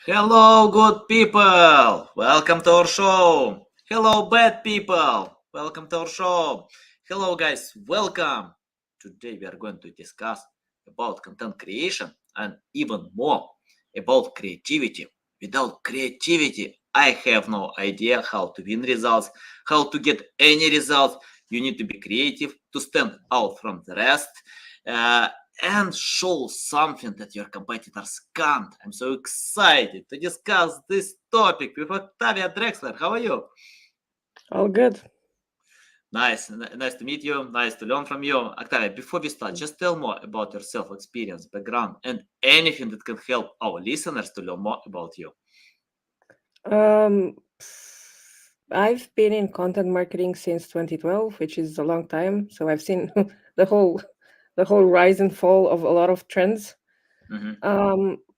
Hello, good people. Welcome to our show. Hello, bad people. Welcome to our show. Hello, guys. Welcome. Today we are going to discuss about content creation and even more about creativity. Without creativity, I have no idea how to win results, how to get any results. You need to be creative to stand out from the rest. Uh, and show something that your competitors can't. I'm so excited to discuss this topic with Octavia Drexler. How are you? All good. Nice to meet you. Nice to learn from you. Octavia, before we start, just tell more about your self experience, background, and anything that can help our listeners to learn more about you. Um, I've been in content marketing since 2012, which is a long time. So I've seen the whole the whole rise and fall of a lot of trends. Mhm,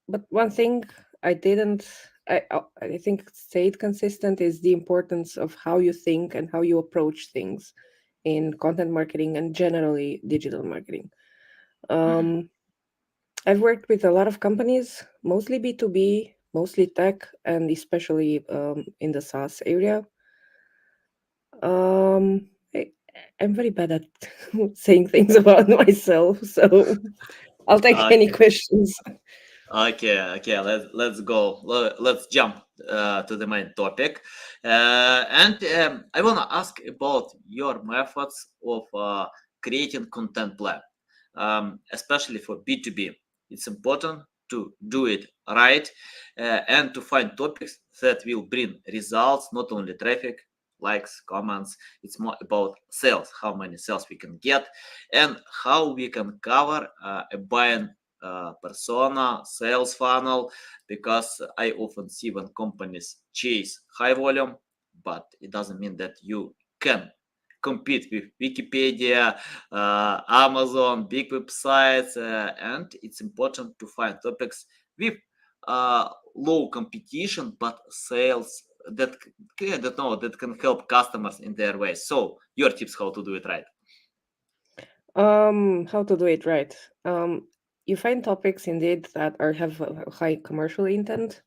But one thing I didn't, I think stayed consistent is the importance of how you think and how you approach things in content marketing and generally digital marketing. mhm, Um, I've worked with a lot of companies, mostly B2B, mostly tech, and especially in the SaaS area. Um, I, I'm very bad at saying things about myself, so I'll take any Okay. questions. Okay. Let's go. Let's jump to the main topic, and I want to ask about your methods of creating content plan, especially for B2B. It's important to do it right and to find topics that will bring results, not only traffic, likes, comments. It's more about sales, how many sales we can get, and how we can cover a buying persona, sales funnel, because I often see when companies chase high volume, but it doesn't mean that you can compete with Wikipedia, Amazon, big websites, and it's important to find topics with low competition but sales that can help customers in their way. So, your tips how to do it right. How to do it right? You find topics indeed that are have a high commercial intent,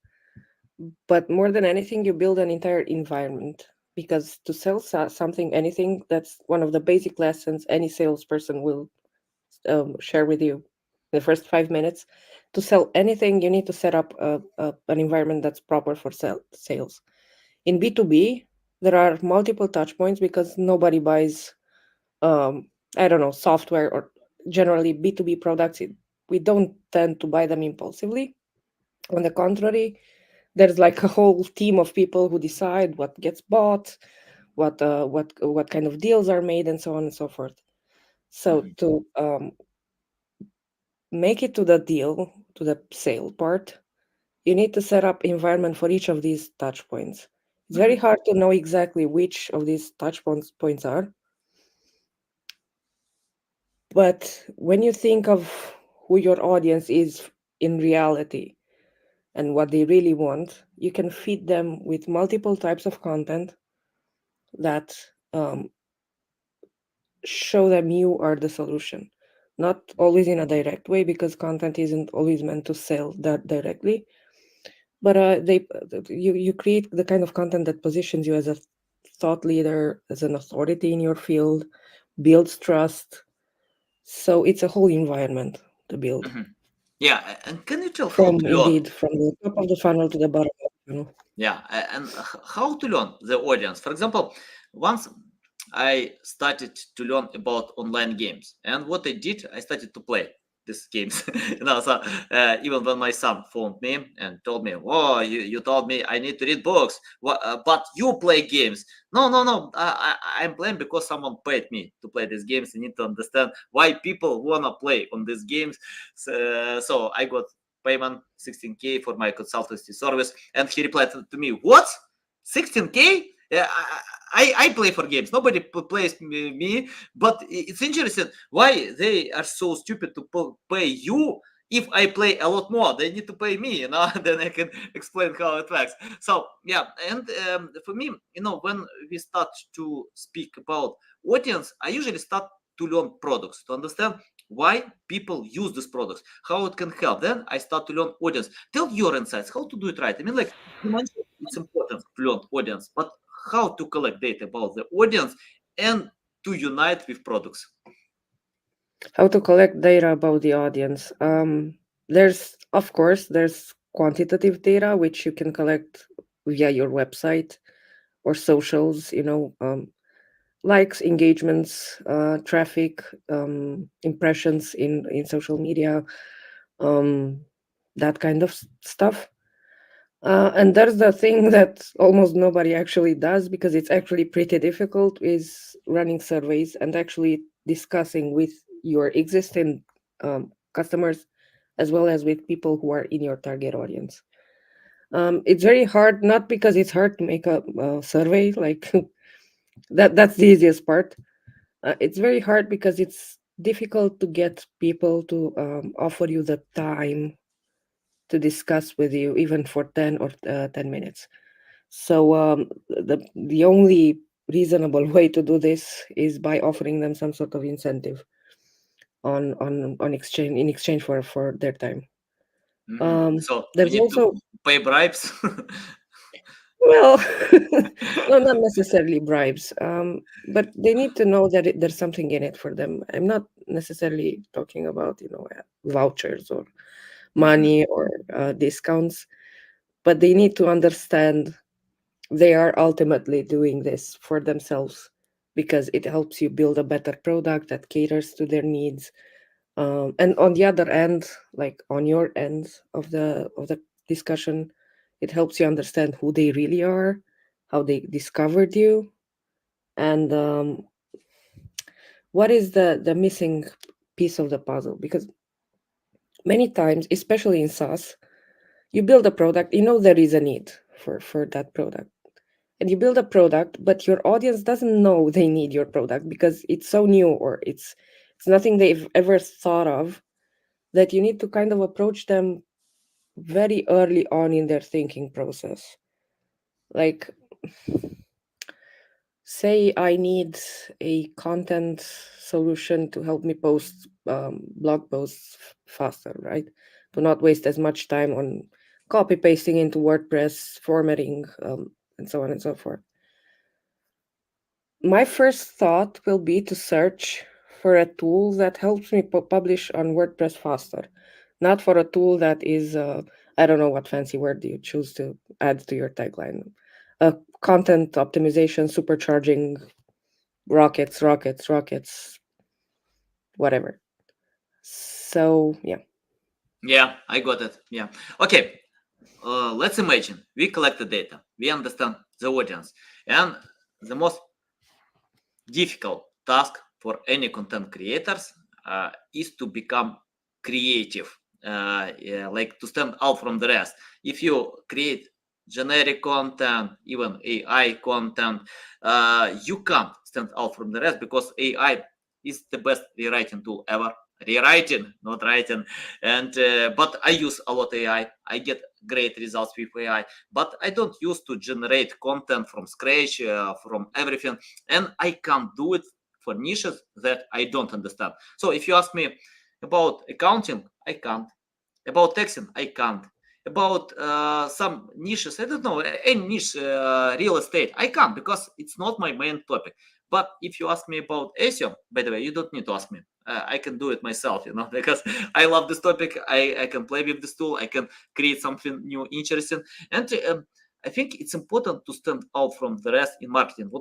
but more than anything, you build an entire environment because to sell something, anything, that's one of the basic lessons any salesperson will share with you in the first 5 minutes. To sell anything, you need to set up an environment that's proper for sales. In B2B, there are multiple touch points because nobody buys, I don't know, software or generally B2B products. We don't tend to buy them impulsively. On the contrary, there's like a whole team of people who decide what gets bought, what kind of deals are made, and so on and so forth. So Mhm, to make it to the deal, to the sale part, you need to set up environment for each of these touch points. It's very mhm, hard to know exactly which of these touch points are, but when you think of who your audience is in reality and what they really want, you can feed them with multiple types of content that show them you are the solution. Not always in a direct way because content isn't always meant to sell that directly, but you create the kind of content that positions you as a thought leader, as an authority in your field, builds trust. So it's a whole environment to build mhm. Yeah, and can you tell how from to learn? indeed from the top of the funnel to the bottom of the funnel. Yeah, and how to learn the audience. For example, once I started to learn about online games, and what I did, I started to play these games. So even when my son phoned me and told me, "Oh, you told me I need to read books, but you play games." No. I'm playing because someone paid me to play these games. I need to understand why people wanna play on these games. So I got payment 16K for my consultancy service, and he replied to me, "What? 16K? Yeah, I play for games. Nobody plays me, but it's interesting why they are so stupid to pay you. If I play a lot more, they need to pay me, then I can explain how it works." So yeah, and for me, when we start to speak about audience, I usually start to learn products to understand why people use these products, how it can help. Then I start to learn audience. Tell your insights, how to do it right. I mean, like you mentioned, it's important to learn audience, but how to collect data about the audience and to unite with products. How to collect data about the audience? There's, of course, there's quantitative data which you can collect via your website or socials. Likes, engagements, traffic, impressions in social media, um, that kind of stuff. And there's the thing that almost nobody actually does because it's actually pretty difficult is running surveys and actually discussing with your existing customers as well as with people who are in your target audience. It's very hard, not because it's hard to make a survey, like that's the easiest part. It's very hard because it's difficult to get people to offer you the time to discuss with you, even for 10 or 10 minutes. So the only reasonable way to do this is by offering them some sort of incentive on exchange in exchange for their time. So we There's need to also, pay bribes. well, no, not necessarily bribes, but they need to know that there's something in it for them. I'm not necessarily talking about vouchers or Mhm. money or discounts, but they need to understand they are ultimately doing this for themselves because it helps you build a better product that caters to their needs. And on the other end, like on your end of the discussion, it helps you understand who they really are, how they discovered you, and what is the missing piece of the puzzle. Because many times, especially in SaaS, you build a product, there is a need for that product, and you build a product, but your audience doesn't know they need your product because it's so new or it's nothing they've ever thought of, that you need to kind of approach them very early on in their thinking process. Like, say I need a content solution to help me post blog posts faster, right? To not waste as much time on copy pasting into WordPress, formatting, and so on and so forth. My first thought will be to search for a tool that helps me publish on WordPress faster, not for a tool that is, I don't know what fancy word you choose to add to your tagline. Content optimization, supercharging, rockets, whatever. So, yeah. Yeah, I got it. Yeah. Okay. Let's imagine we collect the data, we understand the audience, and the most difficult task for any content creators is to become creative, yeah, like to stand out from the rest. If you create generic content, even AI content, you can't stand out from the rest because AI is the best rewriting tool ever. Rewriting, not writing. And but I use a lot AI. I get great results with AI, but I don't use to generate content from scratch, from everything, and I can't do it for niches that I don't understand. So if you ask me about accounting, I can't. About texting, I can't. About some niches, I don't know, any niche, real estate, I can't because it's not my main topic. But if you ask me about SEO, by the way, you don't need to ask me. I can do it myself, because I love this topic. I can play with this tool. I can create something new, interesting. And I think it's important to stand out from the rest in marketing.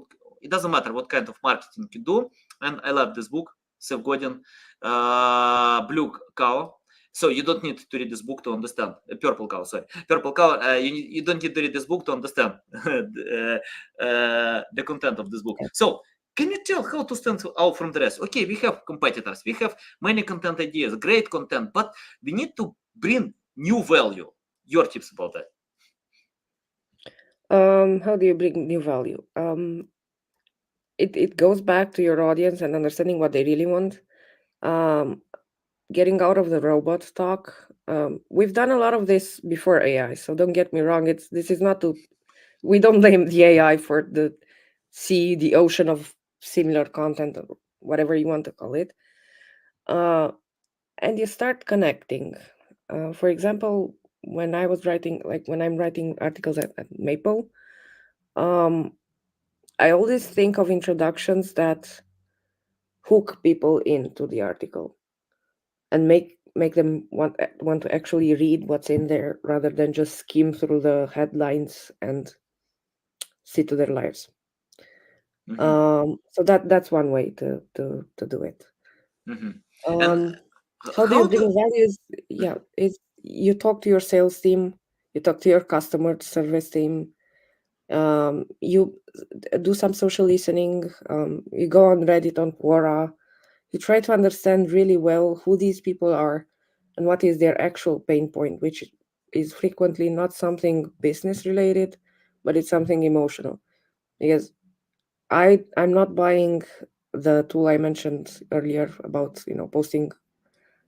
It doesn't matter what kind of marketing you do. And I love this book, Seth Godin, Blue Cow. So you don't need to read this book to understand. Purple Cow, sorry. Purple Cow, you don't need to read this book to understand the content of this book. So can you tell how to stand out from the rest? Okay, we have competitors. We have many content ideas, great content, but we need to bring new value. Your tips about that? How do you bring new value? It goes back to your audience and understanding what they really want. Um, Getting out of the robot talk. We've done a lot of this before AI, so don't get me wrong. This is not to, we don't blame the AI for the sea, the ocean of similar content, or whatever you want to call it. and you start connecting. For example, when I was writing, like when I'm writing articles at Maple, um, I always think of introductions that hook people into the article and make them want to actually read what's in there rather than just skim through the headlines and see to their lives. Hmm. So that's one way to do it. Hmm. And Um, how do you how bring do? values? Yeah, is you talk to your sales team, you talk to your customer service team, you do some social listening, you go on Reddit, on Quora, you try to understand really well who these people are and what is their actual pain point, which is frequently not something business related, but it's something emotional. Because I'm not buying the tool I mentioned earlier about posting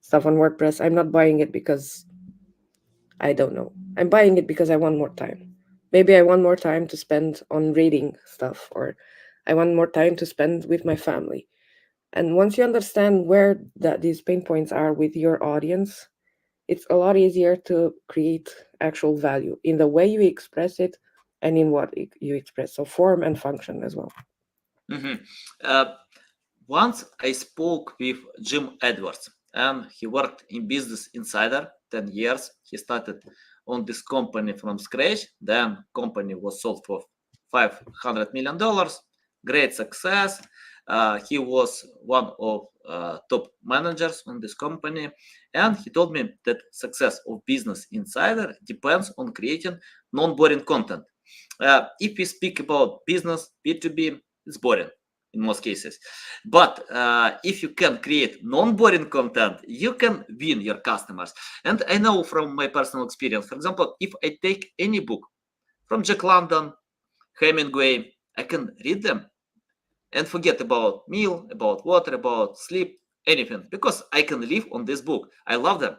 stuff on WordPress. I'm not buying it because I don't know. I'm buying it because I want more time. Maybe I want more time to spend on reading stuff, or I want more time to spend with my family. And once you understand where these pain points are with your audience, it's a lot easier to create actual value in the way you express it and in what you express. So form and function as well. Hmm. Uh, Once I spoke with Jim Edwards, and he worked in Business Insider 10 years. He started on this company from scratch. Then company was sold for $500 million. Great success. He was one of top managers on this company, and he told me that success of Business Insider depends on creating non-boring content. If we speak about business B2B, it's boring in most cases. But if you can create non-boring content, you can win your customers. And I know from my personal experience, for example, if I take any book from Jack London, Hemingway, I can read them and forget about meal, about water, about sleep, anything, because I can live on this book. I love them.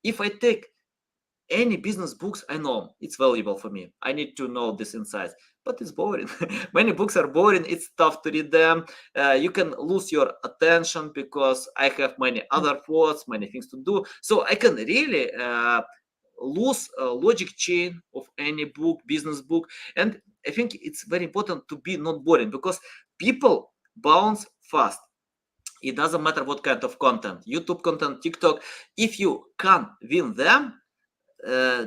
If I take any business books, I know it's valuable for me. I need to know this insights, but it's boring. Many books are boring. It's tough to read them. You can lose your attention because I have many other thoughts, many things to do. So I can really lose a logic chain of any book, business book. And I think it's very important to be not boring because people bounce fast. It doesn't matter what kind of content, YouTube content, TikTok. If you can win them,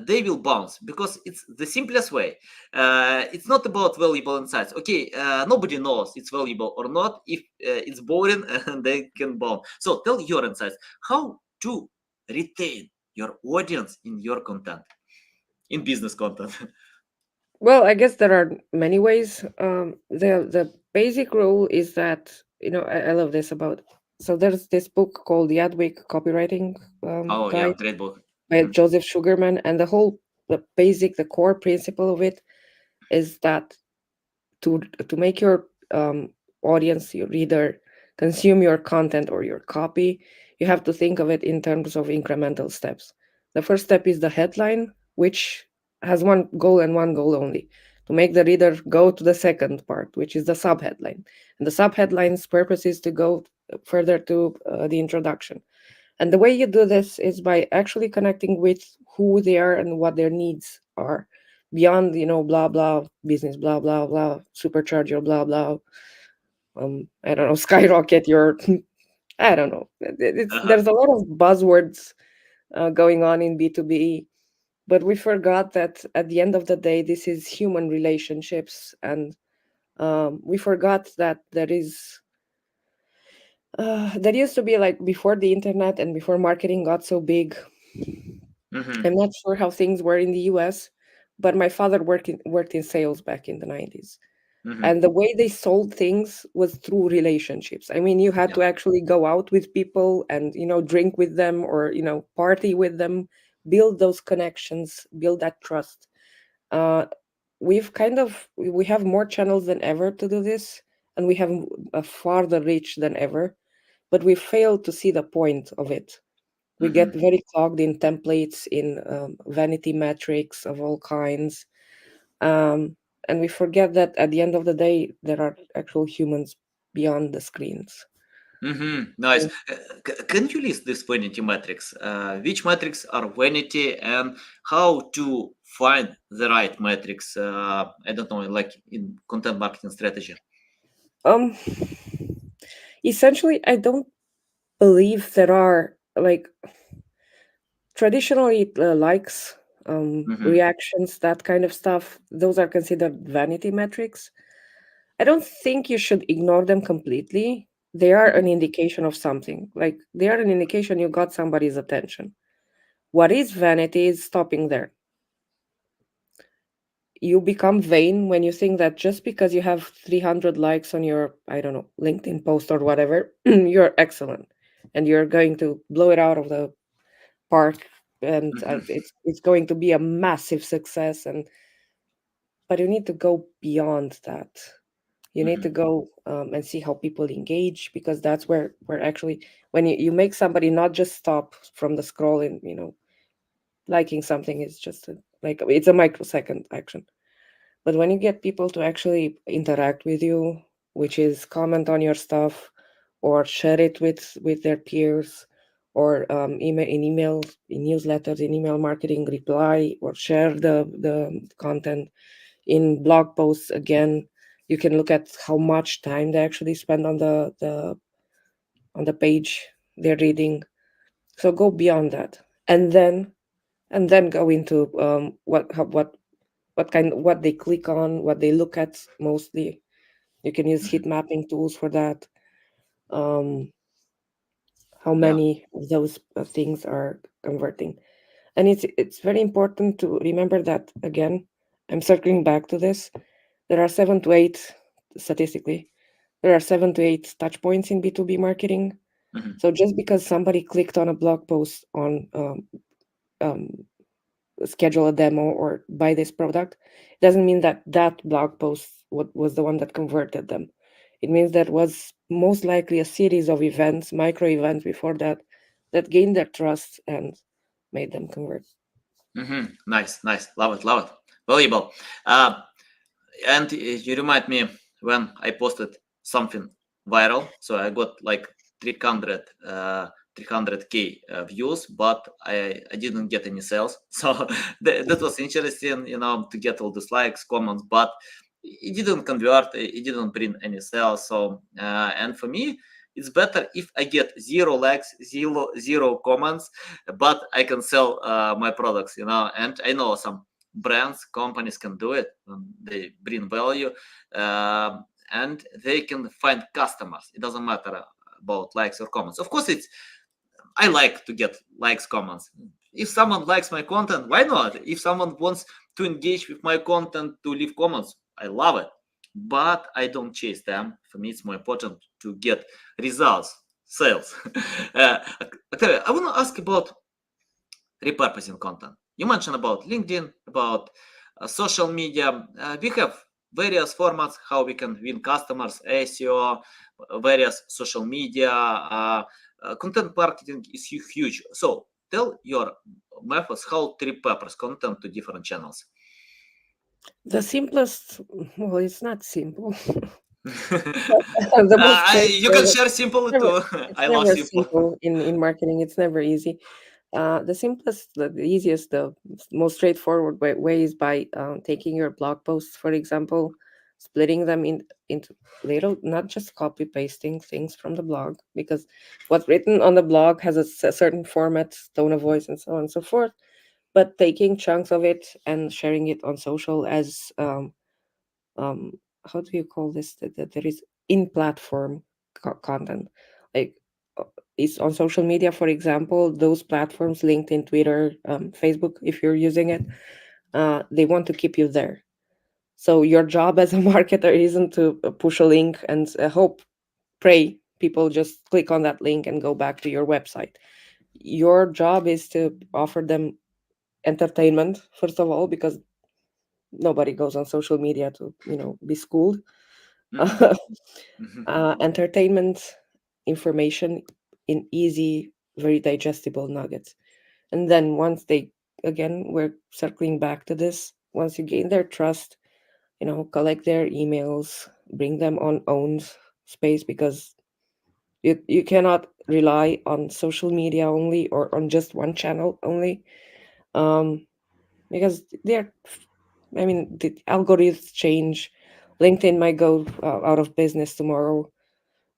they will bounce because it's the simplest way. It's not about valuable insights. Okay, nobody knows it's valuable or not. If it's boring, and they can bounce. So tell your insights. How to retain your audience in your content, in business content. Well, I guess there are many ways. The basic rule is that I love this about. So there's this book called The Adweek Copywriting Oh yeah, Guide great book. by Mhm. Joseph Sugarman, and the core principle of it is that to make your audience, your reader, consume your content or your copy, you have to think of it in terms of incremental steps. The first step is the headline, which has one goal and one goal only: to make the reader go to the second part, which is the subheadline. And the subheadline's purpose is to go further to the introduction. And the way you do this is by actually connecting with who they are and what their needs are beyond, blah, blah, business, blah, blah, blah, supercharge your blah, blah, I don't know, skyrocket your, I don't know. Uh-huh. There's a lot of buzzwords going on in B2B, but we forgot that at the end of the day, this is human relationships. And we forgot that there used to be, like, before the internet and before marketing got so big. I'm Hmm. not sure how things were in the US, but my father worked in sales back in the 90s. Hmm. And the way they sold things was through relationships. I mean, you had Yeah. to actually go out with people and, drink with them or, party with them, build those connections, build that trust. Uh, we have more channels than ever to do this, and we have a farther reach than ever, but we fail to see the point of it. We get Hmm. very clogged in templates, in vanity metrics of all kinds, um, and we forget that at the end of the day, there are actual humans beyond the screens. Nice. Can you list these vanity metrics? Which metrics are vanity and how to find the right metrics? I don't know, like in content marketing strategy. Um, Essentially, I don't believe there are like traditionally likes, Mm-hmm. reactions, that kind of stuff. Those are considered vanity metrics. I don't think you should ignore them completely. They are an Mm-hmm. indication of something. Like they are an indication you got somebody's attention. What is vanity is stopping there. You become vain when you think that just because you have 300 likes on your, I don't know, LinkedIn post or whatever, you're excellent and you're going to blow it out of the park, and it's going to be a massive success. And but you need to go beyond that. You need to Mm-hmm. go, and see how people engage, because that's where actually when you make somebody not just stop from the scrolling, liking something is just like it's a microsecond action. But when you get people to actually interact with you, which is comment on your stuff or share it with their peers, or emails, in newsletters, in email marketing, reply or share the content in blog posts, again, you can look at how much time they actually spend on the page they're reading. So go beyond that, and then go into what they click on, what they look at mostly. You can use Mm-hmm. heat mapping tools for that. Um, how Yeah. many of those things are converting? And it's very important to remember that, again, I'm circling back to this. There are 7 to 8, statistically, there are 7 to 8 touch points in B2B marketing. Mm-hmm. So just because somebody clicked on a blog post on, um, schedule a demo or buy this product, doesn't mean that that blog post was the one that converted them. It means that was most likely a series of events, micro events before that, that gained their trust and made them convert. Nice, nice. Love it, love it. Valuable. Uh, and you remind me when I posted something viral. So I got like 300 300k views, but I didn't get any sales. So that was interesting, to get all these likes, comments, but it didn't convert. It didn't bring any sales. So and for me, it's better if I get zero likes, zero comments, but I can sell my products. And I know some brands, companies can do it. They bring value, and they can find customers. It doesn't matter about likes or comments. Of course, I like to get likes, comments. If someone likes my content, why not? If someone wants to engage with my content, to leave comments, I love it. But I don't chase them. For me, it's more important to get results, sales. uh, Octavia, I want to ask about repurposing content. You mentioned about LinkedIn, about social media. We have various formats how we can win customers, SEO, various social media. Content marketing is huge. So tell your methods how to repurpose content to different channels. The simplest, well, it's not simple. The most You can straightforward. share simple Never, too. it's I love never simple. simple in marketing. It's never easy. The simplest, the easiest, the most straightforward way is by taking your blog posts, for example, splitting them into little, not just copy pasting things from the blog, because what's written on the blog has a certain format, tone of voice, and so on and so forth. But taking chunks of it and sharing it on social as, um how do you call this, that there is in platform content, like, uh, is on social media, for example, those platforms, LinkedIn, Twitter, Facebook, if you're using it, they want to keep you there. So your job as a marketer isn't to push a link and hope, pray people just click on that link and go back to your website. Your job is to offer them entertainment, first of all, because nobody goes on social media to be schooled. Mhm, mhm, Entertainment, information in easy, very digestible nuggets. And then once they, again, we're circling back to this, once you gain their trust, collect their emails, bring them on owned space, because You cannot rely on social media only or on just one channel only, um, because they're, I mean, the algorithms change. LinkedIn might go out of business tomorrow.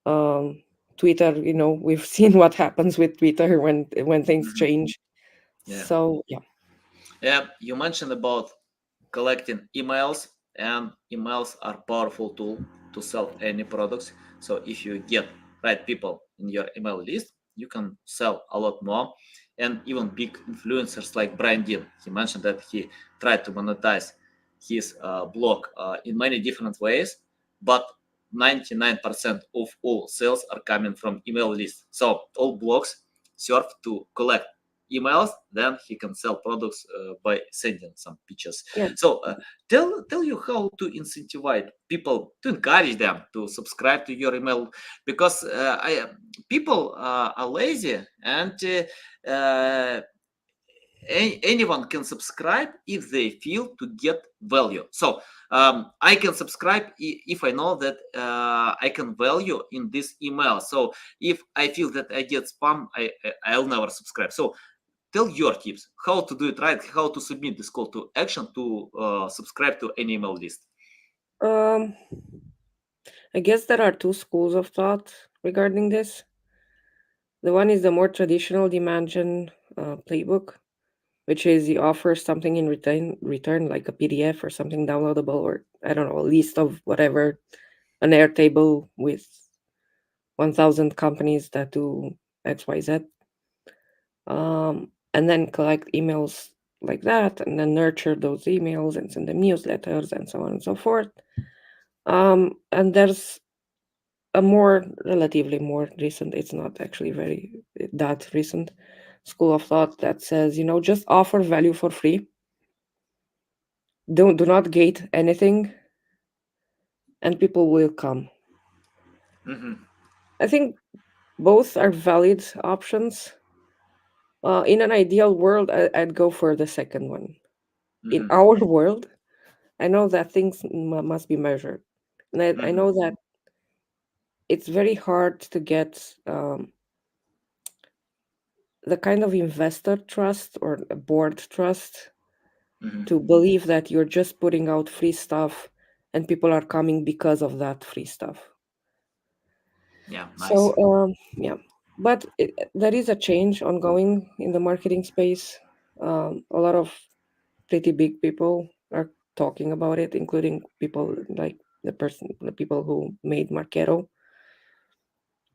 Um, Twitter, we've seen what happens with Twitter when things Mhm. change. Yeah. So yeah. Yeah, you mentioned about collecting emails, and emails are powerful tool to sell any products. So if you get right people in your email list, you can sell a lot more. And even big influencers like Brian Dean, he mentioned that he tried to monetize his blog in many different ways, but 99% of all sales are coming from email lists. So all blogs serve to collect emails, then he can sell products by sending some pitches. Yeah. So tell you how to incentivize people to encourage them to subscribe to your email, because people are lazy, and anyone can subscribe if they feel to get value. So I can subscribe if I know that I can value in this email. So if I feel that I get spam, I'll never subscribe. So tell your tips how to do it right, how to submit this call to action to subscribe to any email list. Um, I guess there are two schools of thought regarding this. The one is the more traditional demand gen playbook, which is you offer something in return like a PDF or something downloadable, or I don't know, a list of whatever, an Airtable with 1,000 companies that do XYZ, and then collect emails like that, and then nurture those emails and send them newsletters and so on and so forth. And there's a more relatively more recent, it's not actually very that recent, school of thought that says, just offer value for free. Do not gate anything, and people will come. Mm-hmm. I think both are valid options. In an ideal world, I'd go for the second one. In Mm-hmm. our world, I know that things must be measured, and I Mm-hmm. know that it's very hard to get the kind of investor trust or a board trust Mm-hmm. to believe that you're just putting out free stuff and people are coming because of that free stuff. Yeah, So, nice. yeah, but there is a change ongoing in the marketing space. A lot of pretty big people are talking about it, including people like the people who made Marketo.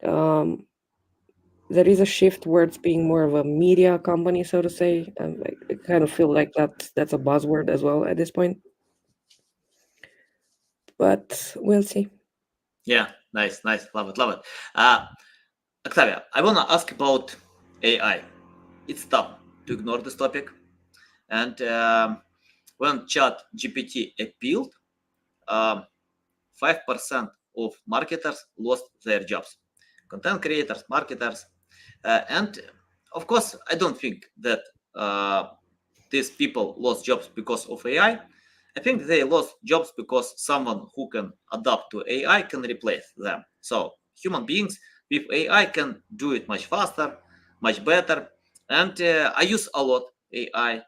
Um, there is a shift towards being more of a media company, so to say. I kind of feel like that's a buzzword as well at this point, but we'll see. Yeah, nice, nice. Love it, love it. Uh, Octavia, I want to ask about AI. It's tough to ignore this topic. And when Chat GPT appealed, um, 5% of marketers lost their jobs. Content creators, marketers, and of course, I don't think that uh, these people lost jobs because of AI. I think they lost jobs because someone who can adapt to AI can replace them. So human beings with AI can do it much faster, much better. And I use a lot AI.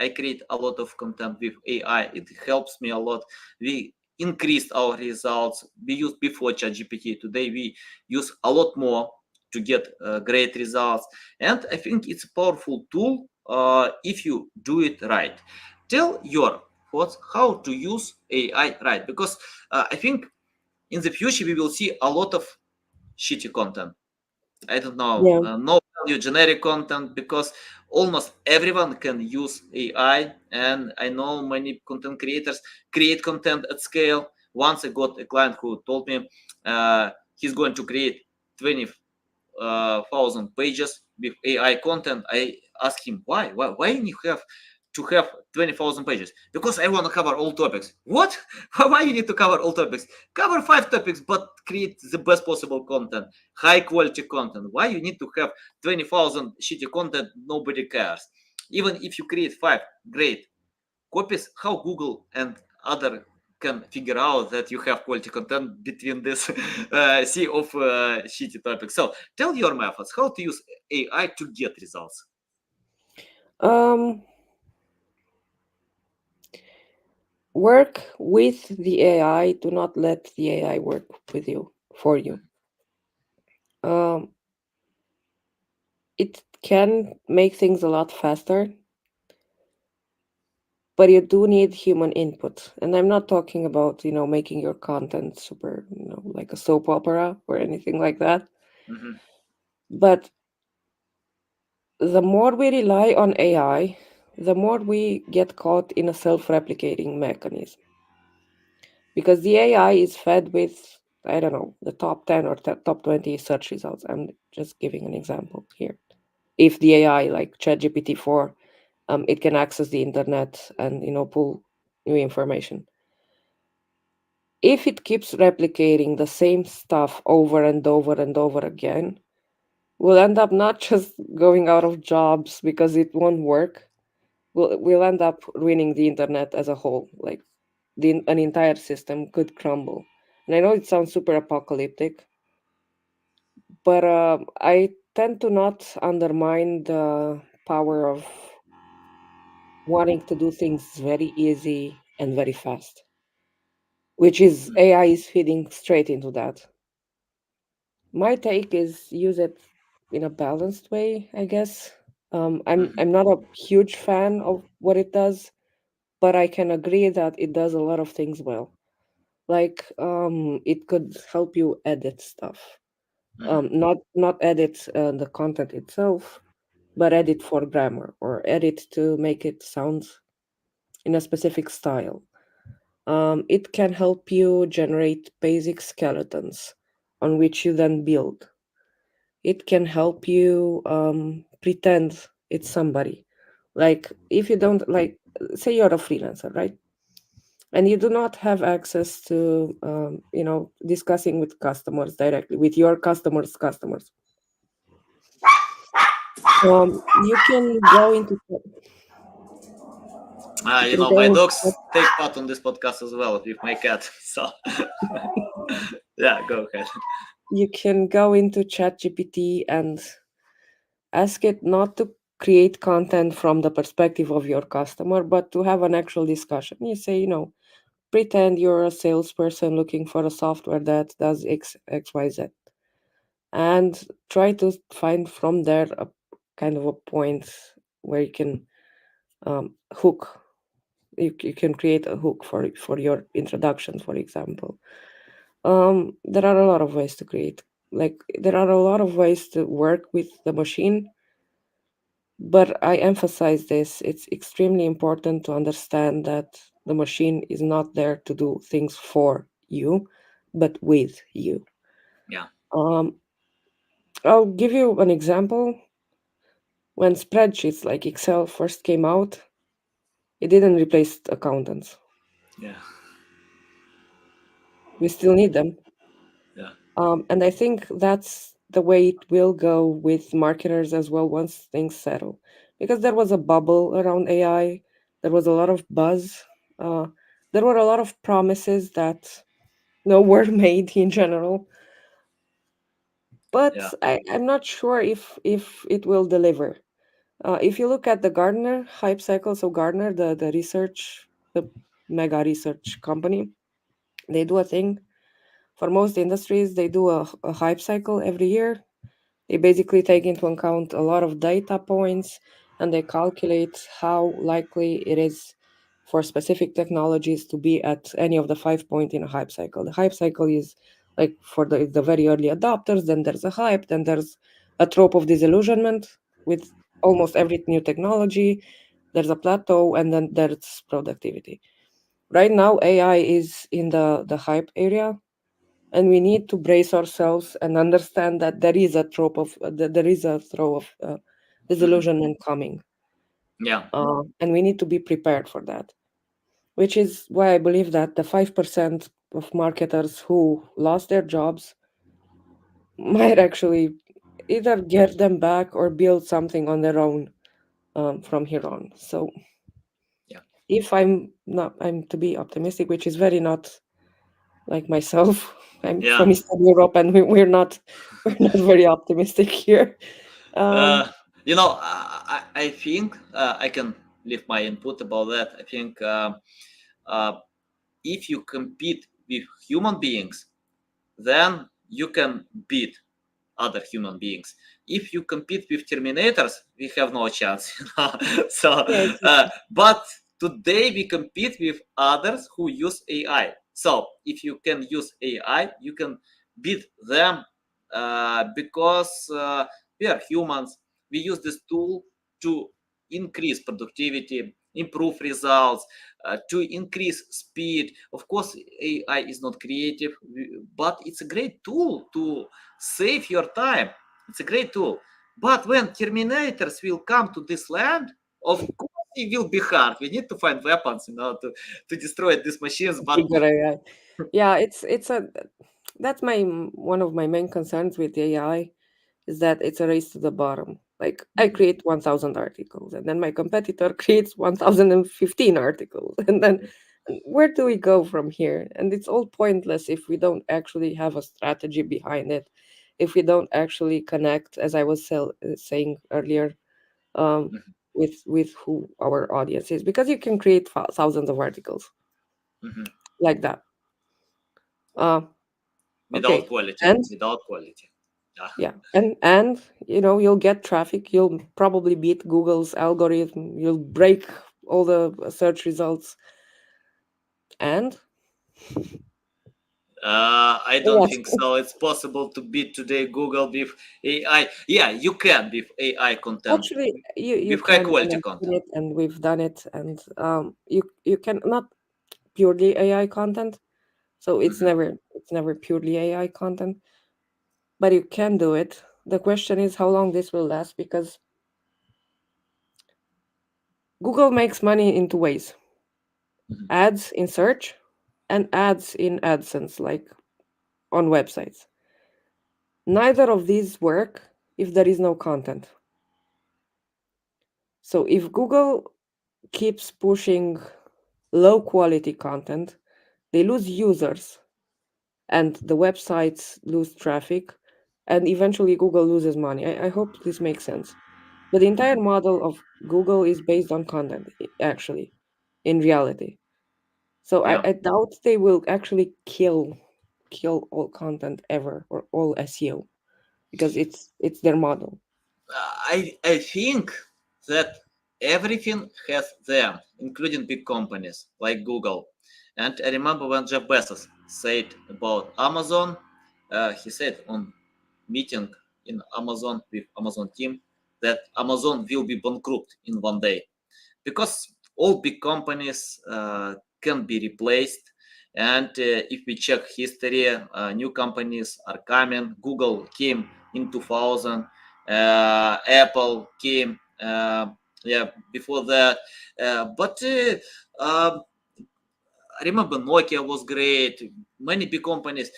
I create a lot of content with AI. It helps me a lot. We increased our results. We used before ChatGPT. Today we use a lot more to get great results. And I think it's a powerful tool if you do it right. Tell your thoughts how to use AI right, because I think in the future we will see a lot of shitty content. I don't know, Yeah, no value generic content, because almost everyone can use AI. And I know many content creators create content at scale. Once I got a client who told me he's going to create 20,000 pages with AI content. I asked him why you have to have 20,000 pages? Because I want to cover all topics. What? Why you need to cover all topics? Cover 5 topics, but create the best possible content, high quality content. Why you need to have 20,000 shitty content? Nobody cares. Even if you create 5 great copies, how Google and other can figure out that you have quality content between this sea of shitty topics. So tell your methods how to use AI to get results. Um, Work with the AI. Do not let the AI work with you for you. Um, it can make things a lot faster, but you do need human input. And I'm not talking about, making your content super, like a soap opera or anything like that. Mhm. But the more we rely on AI, the more we get caught in a self-replicating mechanism. Because the AI is fed with, I don't know, the top 10 or top 20 search results. I'm just giving an example here. If the AI, like ChatGPT 4, it can access the internet and, pull new information. If it keeps replicating the same stuff over and over and over again, we'll end up not just going out of jobs because it won't work. We'll end up ruining the internet as a whole. Like an entire system could crumble. And I know it sounds super apocalyptic, but I tend to not undermine the power of wanting to do things very easy and very fast, which is Mhm. AI is feeding straight into that. My take is use it in a balanced way, I guess. I'm Mhm. not a huge fan of what it does, but I can agree that it does a lot of things well. Like it could help you edit stuff. Mhm. Not edit the content itself, but edit for grammar or edit to make it sound in a specific style. It can help you generate basic skeletons on which you then build. It can help you pretend it's somebody. Like if you don't like, say you're a freelancer, right? And you do not have access to, discussing with customers directly, with your customers. You can go into you You can know, go my into dogs take part on this podcast as well with my cat. So yeah, go ahead. you can go into ChatGPT and ask it not to create content from the perspective of your customer, but to have an actual discussion. You say, pretend you're a salesperson looking for a software that does XYZ, and try to find from there a kind of a point where you can hook. You can create a hook for your introduction, for example. There are a lot of ways to create. Like there are a lot of ways to work with the machine, but I emphasize this. It's extremely important to understand that the machine is not there to do things for you, but with you. Yeah, Um, I'll give you an example. When spreadsheets like Excel first came out, it didn't replace accountants. yeah, We still need them. yeah, And I think that's the way it will go with marketers as well once things settle. Because there was a bubble around AI, there was a lot of buzz, uh, there were a lot of promises that no were made in general. yeah, But I'm not sure if it will deliver. If you look at the Gartner hype cycle, so Gartner, the research, the mega research company, they do a thing for most industries. They do a hype cycle every year. They basically take into account a lot of data points and they calculate how likely it is for specific technologies to be at any of the 5 point in a hype cycle. The hype cycle is like for the very early adopters, then there's a hype, then there's a trope of disillusionment with almost every new technology, there's a plateau, and then there's productivity. Right now, AI is in the hype area, and we need to brace ourselves and understand that there is a trope of there is a throw of mhm, disillusionment coming, yeah, and we need to be prepared for that. Which is why I believe that the 5% of marketers who lost their jobs might actually either get them back or build something on their own from here on. So yeah. if I'm to be optimistic, which is very not like myself. I'm Yeah. from Eastern Europe, and we're not we're not very optimistic here. Um, Uh, you know, I think I can leave my input about that. I think uh, if you compete with human beings, then you can beat other human beings. If you compete with Terminators, we have no chance. So, yeah, exactly. but today we compete with others who use AI. So, if you can use AI, you can beat them because we are humans. We use this tool to increase productivity, improve results, to increase speed. Of course, AI is not creative, but it's a great tool to save your time. It's a great tool. But when Terminators will come to this land, of course it will be hard. We need to find weapons, to destroy these machines. But Trigger AI. Yeah, it's a that's one of my main concerns with AI is that it's a race to the bottom. Like I Mhm, create 1,000 articles, and then my competitor creates 1,015 articles, and then where do we go from here? And it's all pointless if we don't actually have a strategy behind it, if we don't actually connect, as I was saying earlier, um, mhm, with who our audience is, because you can create thousands of articles mhm. like that. Uh, Without okay, quality, and without quality. Yeah. yeah, and you'll get traffic. You'll probably beat Google's algorithm. You'll break all the search results. And I don't what? think so. It's possible to beat today Google with AI. Yeah, you can with AI content, Actually, you with high can, and quality I've seen content. it, and we've done it, and you can not purely AI content. So Mhm, it's never purely AI content, but you can do it. The question is how long this will last, because Google makes money in two ways: mhm, ads in search and ads in AdSense, like on websites. Neither of these work if there is no content. So if Google keeps pushing low quality content, they lose users and the websites lose traffic, and eventually Google loses money. I hope this makes sense. But the entire mhm. model of Google is based on content, actually, in reality. So I, Yeah. I doubt they will actually kill all content ever, or all SEO, because it's their model. I think that everything has them, including big companies like Google. And I remember when Jeff Bezos said about Amazon, he said on meeting in Amazon with Amazon team that Amazon will be bankrupt in one day because all big companies can be replaced. And if we check history, new companies are coming. Google came in 2000, Apple came yeah before that, but I remember Nokia was great, many big companies,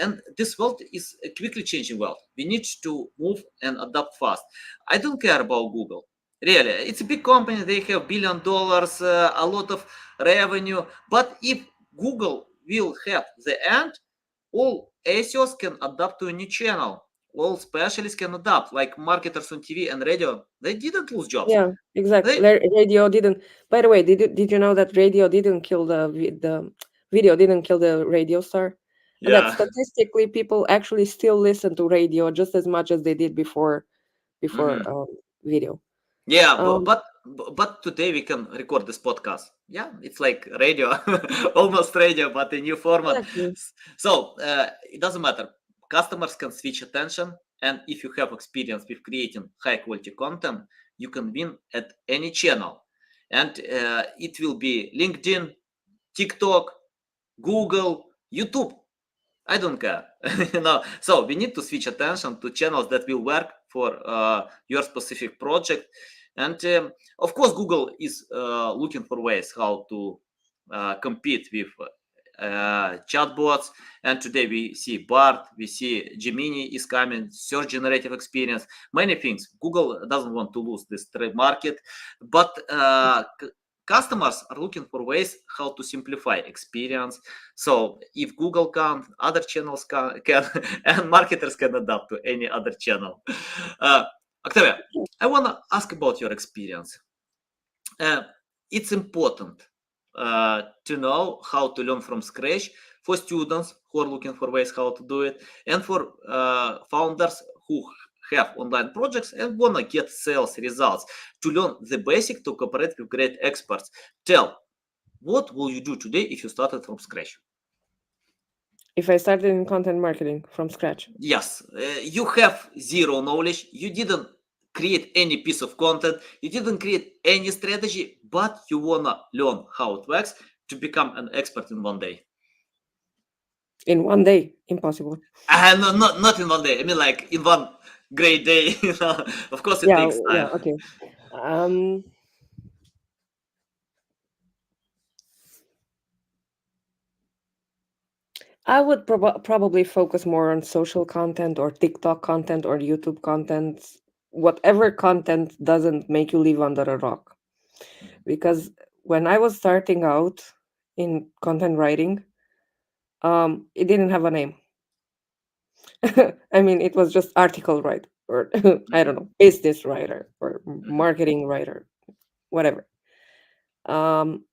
and this world is a quickly changing world. We need to move and adapt fast. I don't care about Google. Really, it's a big company. They have $1 billion, a lot of revenue. But if Google will have the end, all ASOs can adapt to a new channel. All specialists can adapt, like marketers on TV and radio. They didn't lose jobs. Yeah, exactly. They, Radio didn't. By the way, did you know that radio didn't kill the video didn't kill the radio star, and that yeah. statistically people actually still listen to radio just as much as they did before Mhm. video. Yeah, but, Um, but but today we can record this podcast. Yeah, it's like radio, almost radio, but a new format. exactly. So it doesn't matter. Customers can switch attention, and if you have experience with creating high quality content, you can win at any channel, and it will be LinkedIn, TikTok, Google, YouTube. I don't care. So we need to switch attention to channels that will work for your specific project. And of course, Google is looking for ways how to compete with chatbots. And today we see Bart, we see Gemini is coming, search generative experience, many things. Google doesn't want to lose this trade market, but customers are looking for ways how to simplify experience. So if Google can, other channels can and marketers can adapt to any other channel. Uh, Octavia, I want to ask about your experience. Uh, it's important to know how to learn from scratch for students who are looking for ways how to do it, and for founders who have online projects and want to get sales results, to learn the basic to cooperate with great experts. Tell, what will you do today if you started from scratch? If I started in content marketing from scratch, Yes, you have zero knowledge, you didn't create any piece of content, you didn't create any strategy, but you wanna learn how it works to become an expert in one day. in one day, impossible. And not in one day, I mean like in one great day. Of course it Yeah, takes yeah, time. okay. Um, I would probably focus more on social content or TikTok content or YouTube content, whatever content doesn't make you live under a rock. Because when I was starting out in content writing, it didn't have a name. I mean, it was just article writer or I don't Mhm, know, business writer or mhm, marketing writer, whatever. Um,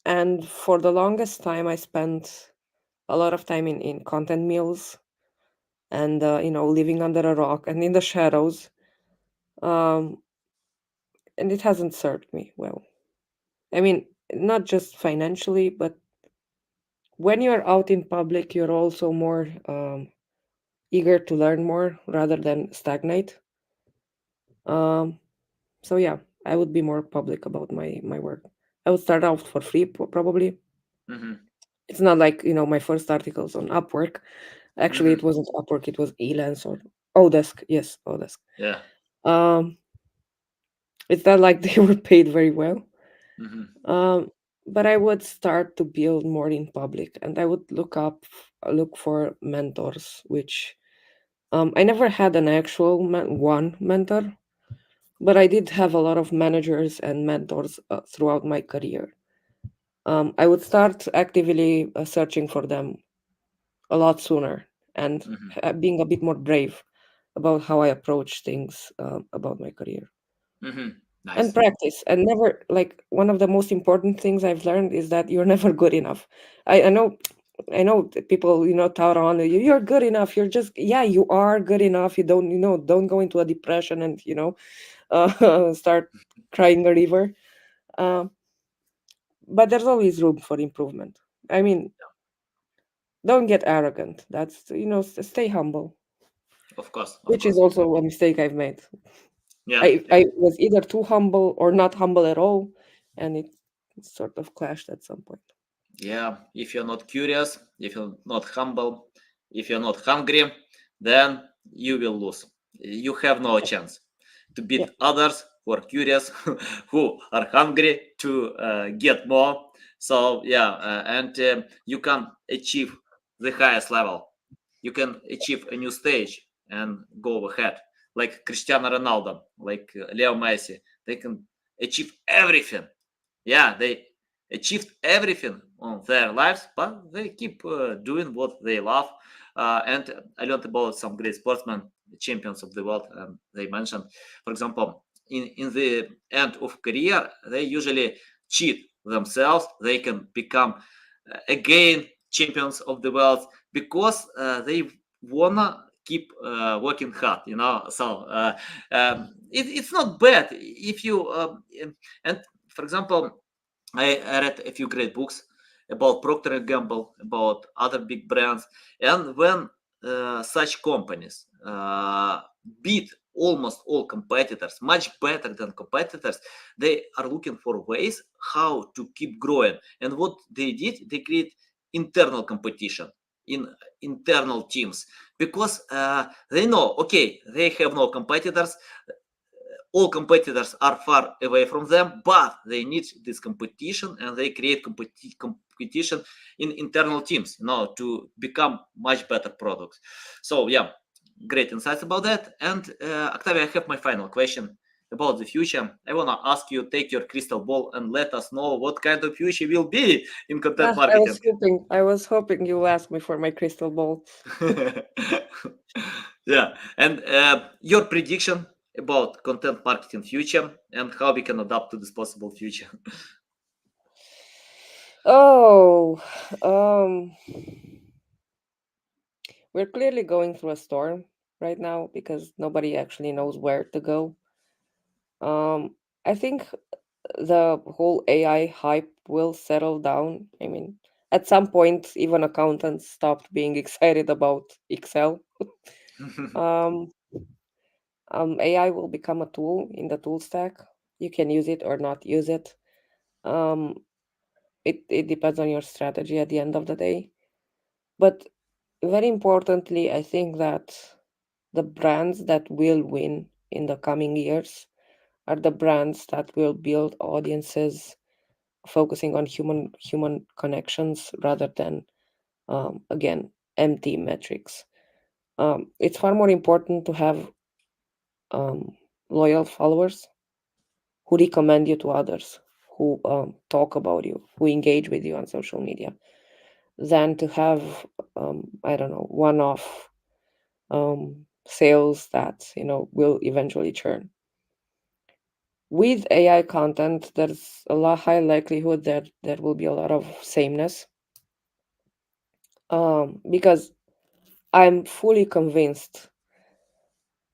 and for the longest time, I spent a lot of time in content meals and living under a rock and in the shadows. Um, and it hasn't served me well. I mean, not just financially, but when you're out in public, you're also more eager to learn more rather than stagnate. Um, so yeah, I would be more public about my work. I would start out for free, probably. mhm, It's not like my first articles on Upwork. Actually, mhm. it wasn't Upwork; it was Elance or Odesk. Yes, Odesk. Yeah. Um, it's not like they were paid very well. Mhm, Um, but I would start to build more in public, and I would look for mentors. Which I never had an actual one mentor, but I did have a lot of managers and mentors throughout my career. I would start actively searching for them a lot sooner and mhm, being a bit more brave about how I approach things about my career mhm. and Nice. practice. And never, like, one of the most important things I've learned is that you're never good enough. I know. I know that people, tout on you. You're good enough. You're just, yeah, you are good enough. You don't, don't go into a depression and, start crying a river. Um, but there's always room for improvement. I mean, don't get arrogant. That's, stay humble, Of course, of which is course. also a mistake I've made. Yeah, I was either too humble or not humble at all, and it sort of clashed at some point. yeah. If you're not curious, if you're not humble, if you're not hungry, then you will lose. You have no chance to Yeah, beat others who are curious, who are hungry to get more. So yeah, and you can achieve the highest level. You can achieve a new stage and go ahead, like Cristiano Ronaldo, like Leo Messi. They can achieve everything. Yeah, they achieved everything on their lives, but they keep doing what they love. And I learned about some great sportsmen, champions of the world, and they mentioned, for example, in the end of career, they usually cheat themselves. They can become again champions of the world because they wanna keep working hard. So it's not bad if you and for example, I read a few great books about Procter and Gamble, about other big brands, and when such companies beat almost all competitors, much better than competitors, they are looking for ways how to keep growing. And what they did, they create internal competition in internal teams because they know, okay, they have no competitors, all competitors are far away from them, but they need this competition and they create competition in internal teams, to become much better products. So yeah, great insights about that. And Octavia, I have my final question. about the future, I wanna ask you take your crystal ball and let us know what kind of future will be in content Ah, I marketing. was hoping. I was hoping you'll ask me for my crystal ball. Yeah, and your prediction about content marketing future and how we can adapt to this possible future. Oh, um, we're clearly going through a storm right now because nobody actually knows where to go. I think the whole AI hype will settle down. I mean, at some point, even accountants stopped being excited about Excel. Um, AI will become a tool in the tool stack. You can use it or not use it. Um, it depends on your strategy at the end of the day. But very importantly, I think that the brands that will win in the coming years are the brands that will build audiences focusing on human connections rather than again empty metrics. It's far more important to have um, loyal followers who recommend you to others, who talk about you, who engage with you on social media, than to have I don't know one-off sales that will eventually churn. With AI content, there's a lot high likelihood that there will be a lot of sameness, because I'm fully convinced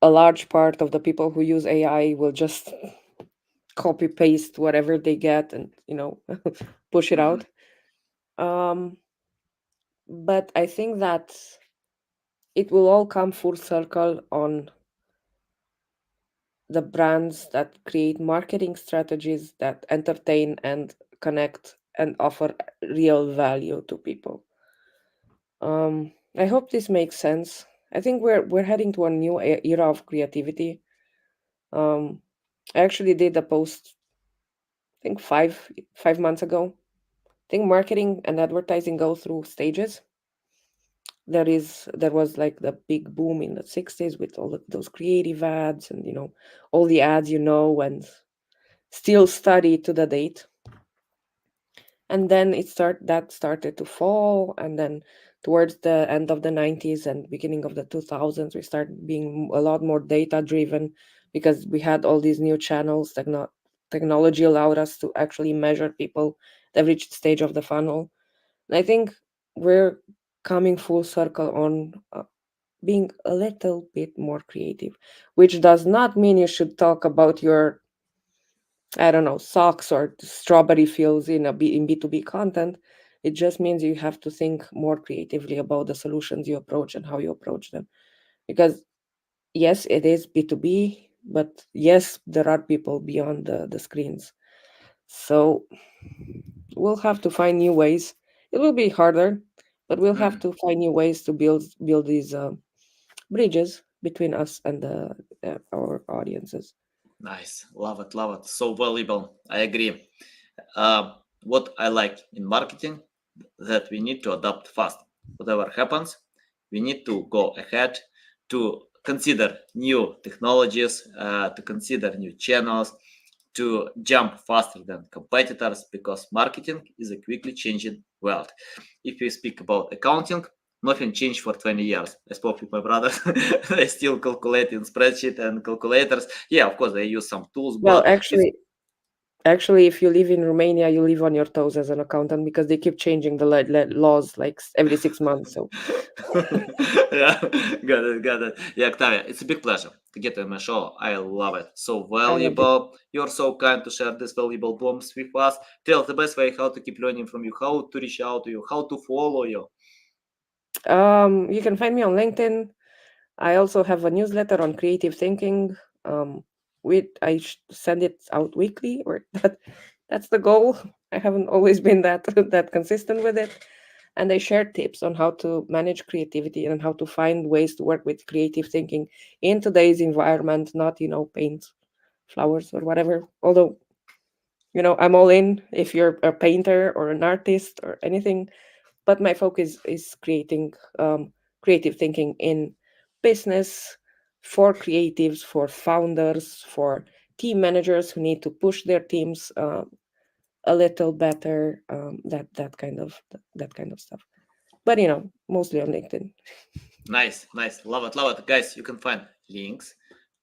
a large part of the people who use AI will just copy paste whatever they get and push it Mhm. out. Um, but I think that it will all come full circle on the brands that create marketing strategies that entertain and connect and offer real value to people. I hope this makes sense. I think we're heading to a new era of creativity. Um, I actually did a post, I think 5 months ago. I think marketing and advertising go through stages. There was like the big boom in the 60s with all of those creative ads and all the ads and still study to the date. And then that started to fall, and then towards the end of the 90s and beginning of the 2000s we started being a lot more data driven because we had all these new channels. Technology allowed us to actually measure people at every stage of the funnel. And I think we're coming full circle on being a little bit more creative, which does not mean you should talk about your, I don't know, socks or strawberry fields in B2B content. It just means you have to think more creatively about the solutions you approach and how you approach them. Because yes, it is B2B, but yes, there are people beyond the screens. So we'll have to find new ways. It will be harder, but we'll have Mhm. to find new ways to build these bridges between us and our audiences. Nice, love it. So valuable. I agree. What I like in marketing that we need to adapt fast. Whatever happens, we need to go ahead to consider new technologies, to consider new channels, to jump faster than competitors because marketing is a quickly changing world. If we speak about accounting, nothing changed for 20 years. I spoke with my brothers. They still calculate in spreadsheet and calculators. Yeah, of course, they use some tools, Well, but it's actually, if you live in Romania, you live on your toes as an accountant because they keep changing the laws like every 6 months. So, yeah, got it. Yeah, Octavia, it's a big pleasure to get on my show. I love it. So I loved it. valuable. You're so kind to share these valuable bombs with us. Tell the best way how to keep learning from you, how to reach out to you, how to follow you. You can find me on LinkedIn. I also have a newsletter on creative thinking. Send it out weekly, or that's the goal. I haven't always been that that consistent with it, and I share tips on how to manage creativity and how to find ways to work with creative thinking in today's environment. Not paint flowers or whatever. Although I'm all in if you're a painter or an artist or anything, but my focus is creating creative thinking in business, for creatives, for founders, for team managers who need to push their teams a little better, that kind of stuff. But mostly on LinkedIn. Nice, nice. Love it. Guys, you can find links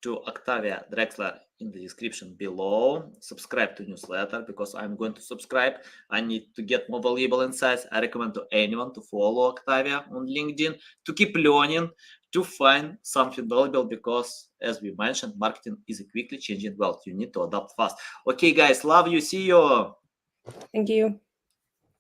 to Octavia Drexler in the description below. Subscribe to newsletter because I'm going to subscribe. I need to get more valuable insights. I recommend to anyone to follow Octavia on LinkedIn, to keep learning, to find something valuable because, as we mentioned, marketing is a quickly changing world. You need to adapt fast. Okay, guys, love you. See you. Thank you.